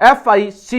FIC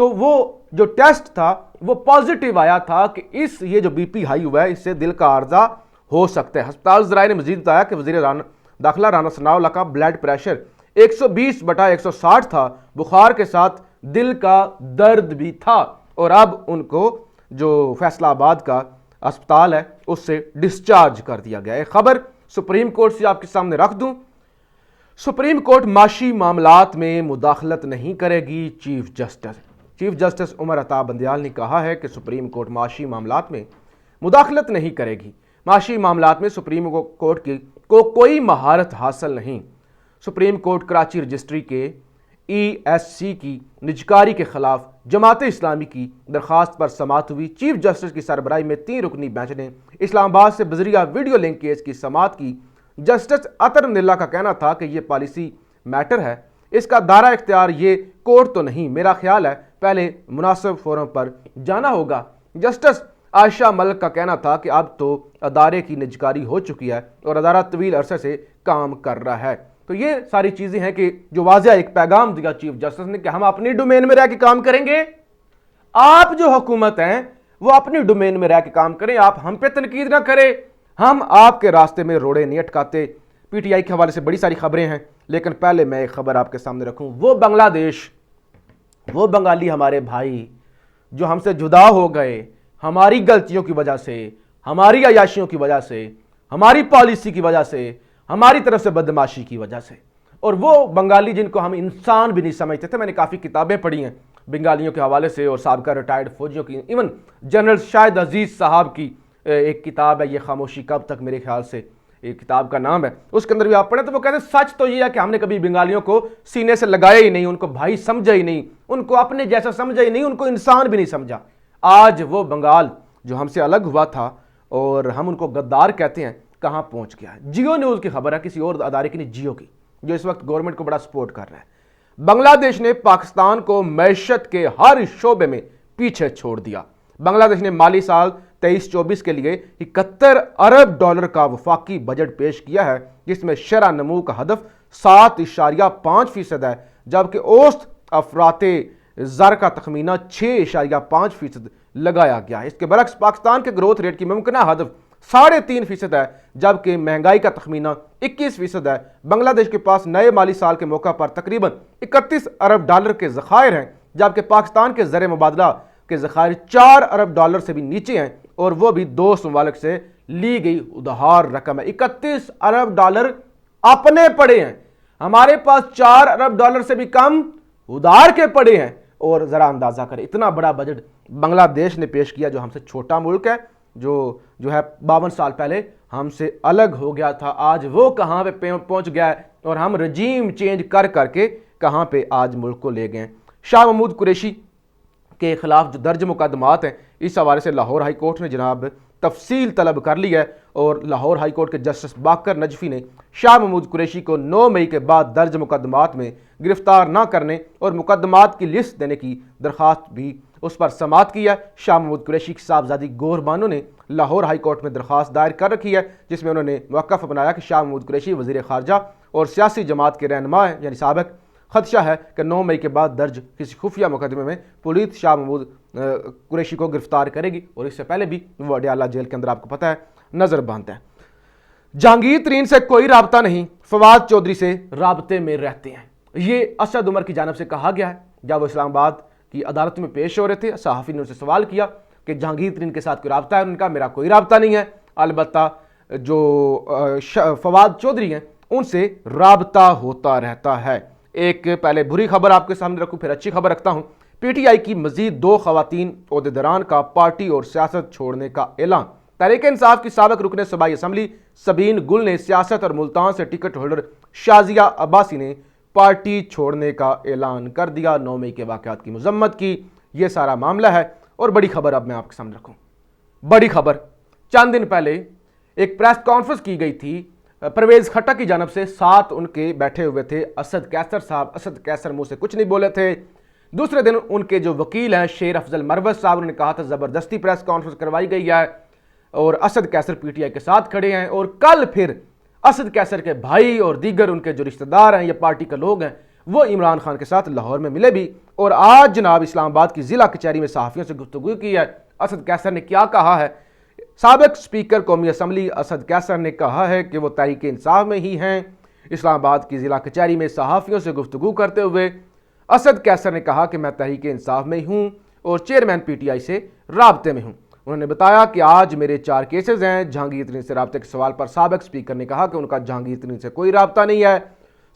تو وہ جو ٹیسٹ تھا وہ پازیٹیو آیا تھا کہ یہ جو بی پی ہائی ہوا ہے اس سے دل کا عارضہ ہو سکتا ہے۔ ہسپتال ذرائع نے مزید بتایا کہ وزیر داخلہ رانا ثناءاللہ کا بلڈ پریشر 120/160 تھا، بخار کے ساتھ دل کا درد بھی تھا، اور اب ان کو جو فیصلہ آباد کا اسپتال ہے اس سے ڈسچارج کر دیا گیا۔ ایک خبر سپریم کورٹ سے آپ کے سامنے رکھ دوں۔ سپریم کورٹ معاشی معاملات میں مداخلت نہیں کرے گی۔ چیف جسٹس عمر عطا بندیال نے کہا ہے کہ سپریم کورٹ معاشی معاملات میں مداخلت نہیں کرے گی۔ معاشی معاملات میں سپریم کورٹ کو کوئی مہارت حاصل نہیں۔ سپریم کورٹ کراچی رجسٹری کے ESC کی نجکاری کے خلاف جماعت اسلامی کی درخواست پر سماعت ہوئی۔ چیف جسٹس کی سربراہی میں 3 رکنی بینچ نے اسلام آباد سے بذریعہ ویڈیو لنک کیس کی سماعت کی۔ جسٹس عطر نلہ کا کہنا تھا کہ یہ پالیسی میٹر ہے، اس کا دائرہ اختیار یہ کورٹ تو نہیں، میرا خیال ہے پہلے مناسب فورم پر جانا ہوگا۔ جسٹس عائشہ ملک کا کہنا تھا کہ اب تو ادارے کی نجکاری ہو چکی ہے اور ادارہ طویل عرصے سے کام کر رہا ہے۔ تو یہ ساری چیزیں ہیں کہ جو واضح ایک پیغام دیا چیف جسٹس نے کہ ہم اپنی ڈومین میں رہ کے کام کریں گے، آپ جو حکومت ہیں وہ اپنی ڈومین میں رہ کے کام کریں، آپ ہم پہ تنقید نہ کریں، ہم آپ کے راستے میں روڑے نہیں اٹکاتے۔ PTI کے حوالے سے بڑی ساری خبریں ہیں، لیکن پہلے میں ایک خبر آپ کے سامنے رکھوں۔ وہ بنگلہ دیش، وہ بنگالی ہمارے بھائی جو ہم سے جدا ہو گئے ہماری غلطیوں کی وجہ سے، ہماری عیاشیوں کی وجہ سے، ہماری پالیسی کی وجہ سے، ہماری طرف سے بدماشی کی وجہ سے، اور وہ بنگالی جن کو ہم انسان بھی نہیں سمجھتے تھے۔ میں نے کافی کتابیں پڑھی ہیں بنگالیوں کے حوالے سے اور سابقہ ریٹائرڈ فوجیوں کی، ایون جنرل شاہد عزیز صاحب کی ایک کتاب ہے یہ خاموشی کب تک، میرے خیال سے ایک کتاب کا نام ہے، اس کے اندر بھی آپ پڑھیں تو وہ کہتے ہیں سچ تو یہ ہے کہ ہم نے کبھی بنگالیوں کو سینے سے لگایا ہی نہیں، ان کو بھائی سمجھا ہی نہیں، ان کو اپنے جیسا سمجھا ہی نہیں، ان کو انسان بھی نہیں سمجھا۔ آج وہ بنگال جو ہم سے الگ ہوا تھا اور ہم ان کو غدار کہتے ہیں، کہاں پہنچ گیا ہے۔ جیو نیوز کی خبر ہے، کسی اور ادارے کی نہیں، جیو کی، جو اس وقت گورنمنٹ کو بڑا سپورٹ کر رہا ہے۔ بنگلہ دیش نے پاکستان کو معیشت کے ہر شعبے میں پیچھے چھوڑ دیا۔ بنگلہ دیش نے مالی سال 23-24 کے لیے 71 ارب ڈالر کا وفاقی بجٹ پیش کیا ہے، جس میں شرح نمو کا ہدف 7.5% ہے، جبکہ اوسط افراط زر کا تخمینہ 6.5% لگایا گیا ہے۔ اس کے برعکس پاکستان کے گروتھ ریٹ کی ممکنہ ہدف 3.5% ہے، جبکہ مہنگائی کا تخمینہ 21% ہے۔ بنگلہ دیش کے پاس نئے مالی سال کے موقع پر تقریباً 31 ارب ڈالر کے ذخائر ہیں، جبکہ پاکستان کے زر مبادلہ کے ذخائر 4 ارب ڈالر سے بھی نیچے ہیں، اور وہ بھی دوست ممالک سے لی گئی ادھار رقم ہے۔ 31 ارب ڈالر اپنے پڑے ہیں، ہمارے پاس 4 ارب ڈالر سے بھی کم ادھار کے پڑے ہیں، اور ذرا اندازہ کریں اتنا بڑا بجٹ بنگلہ دیش نے پیش کیا، جو ہم سے چھوٹا ملک ہے، جو ہے 52 سال پہلے ہم سے الگ ہو گیا تھا۔ آج وہ کہاں پہ پہنچ گیا ہے، اور ہم رجیم چینج کر کے کہاں پہ آج ملک کو لے گئے ہیں۔ شاہ محمود قریشی کے خلاف جو درج مقدمات ہیں، اس حوالے سے لاہور ہائی کورٹ نے جناب تفصیل طلب کر لی ہے، اور لاہور ہائی کورٹ کے جسٹس باقر نجفی نے شاہ محمود قریشی کو 9 مئی کے بعد درج مقدمات میں گرفتار نہ کرنے اور مقدمات کی لسٹ دینے کی درخواست بھی اس پر سماعت کی ہے۔ شاہ محمود قریشی کی صاحبزادی گور بانو نے لاہور ہائی کورٹ میں درخواست دائر کر رکھی ہے، جس میں انہوں نے موقف اپنایا کہ شاہ محمود قریشی وزیر خارجہ اور سیاسی جماعت کے رہنما ہیں، یعنی سابق۔ خدشہ ہے کہ 9 مئی کے بعد درج کسی خفیہ مقدمے میں پولیس شاہ محمود قریشی کو گرفتار کرے گی، اور اس سے پہلے بھی وہ اڈیالہ جیل کے اندر آپ کو پتہ ہے نظر بند ہے۔ جہانگیر ترین سے کوئی رابطہ نہیں، فواد چودھری سے رابطے میں رہتے ہیں، یہ اسد عمر کی جانب سے کہا گیا ہے جب وہ اسلام آباد کی عدالت میں پیش ہو رہے تھے۔ صحافی نے ان سے سوال کیا کہ جہانگیر ترین کے ساتھ کوئی رابطہ ہے، انہوں نے کہا میرا کوئی رابطہ نہیں ہے، البتہ جو فواد چودھری ہیں ان سے رابطہ ہوتا رہتا ہے۔ ایک پہلے بری خبر آپ کے سامنے رکھوں، پھر اچھی خبر رکھتا ہوں۔ PTI کی مزید 2 خواتین عہدیداران کا پارٹی اور سیاست چھوڑنے کا اعلان۔ تحریک انصاف کی سابق رکن صوبائی اسمبلی سبین گل نے سیاست اور ملتان سے ٹکٹ ہولڈر شازیہ عباسی نے پارٹی چھوڑنے کا اعلان کر دیا۔ 9 مئی کے واقعات کی مذمت کی، یہ سارا معاملہ ہے۔ اور بڑی خبر اب میں آپ کے سامنے رکھوں، بڑی خبر، چند دن پہلے ایک پریس کانفرنس کی گئی تھی پرویز خٹک کی جانب سے، ساتھ ان کے بیٹھے ہوئے تھے اسد کیسر صاحب۔ اسد کیسر منہ سے کچھ نہیں بولے تھے۔ دوسرے دن ان کے جو وکیل ہیں شیر افضل مروت صاحب، انہوں نے کہا تھا زبردستی پریس کانفرنس کروائی گئی ہے، اور اسد کیسر PTI کے ساتھ کھڑے ہیں۔ اور کل پھر اسد کیسر کے بھائی اور دیگر ان کے جو رشتہ دار ہیں یا پارٹی کے لوگ ہیں، وہ عمران خان کے ساتھ لاہور میں ملے بھی اور آج جناب اسلام آباد کی ضلع کچہری میں صحافیوں سے گفتگو کی ہے۔ اسد قیصر نے کیا کہا ہے؟ سابق اسپیکر قومی اسمبلی اسد قیصر نے کہا ہے کہ وہ تحریک انصاف میں ہی ہیں۔ اسلام آباد کی ضلع کچہری میں صحافیوں سے گفتگو کرتے ہوئے اسد قیصر نے کہا کہ میں تحریک انصاف میں ہوں اور چیئرمین پی ٹی آئی سے رابطے میں ہوں۔ انہوں نے بتایا کہ آج میرے 4 کیسز ہیں۔ جہانگیر ترین سے رابطے کے سوال پر سابق اسپیکر نے کہا کہ ان کا جہانگیر ترین سے کوئی رابطہ نہیں ہے۔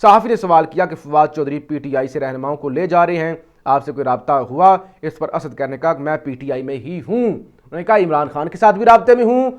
صحافی نے سوال کیا کہ Fawad Chaudhry P T I سے رہنماؤں کو لے جا رہے ہیں، آپ سے کوئی رابطہ ہوا؟ اس پر اسد قیصر نے کہا کہ میں پی ٹی آئی میں ہی ہوں۔ انہوں نے کہا عمران خان کے ساتھ بھی رابطے میں ہوں،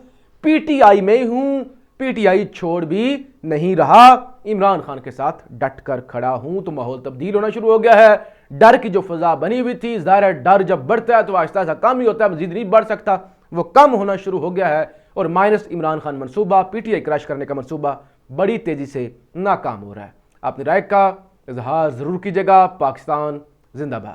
پی ٹی آئی میں ہوں، پی ٹی آئی چھوڑ بھی نہیں رہا، عمران خان کے ساتھ ڈٹ کر کھڑا ہوں۔ تو ماحول تبدیل ہونا شروع ہو گیا ہے۔ ڈر کی جو فضا بنی ہوئی تھی، ظاہر ہے ڈر جب بڑھتا ہے تو آہستہ آہستہ کم ہی ہوتا ہے، مزید نہیں بڑھ سکتا، وہ کم ہونا شروع ہو گیا ہے اور مائنس عمران خان منصوبہ، پی ٹی آئی کریش کرنے کا منصوبہ بڑی تیزی سے ناکام ہو رہا ہے۔ اپنی رائے کا اظہار ضرور کیجیے گا۔ پاکستان زندہ باد۔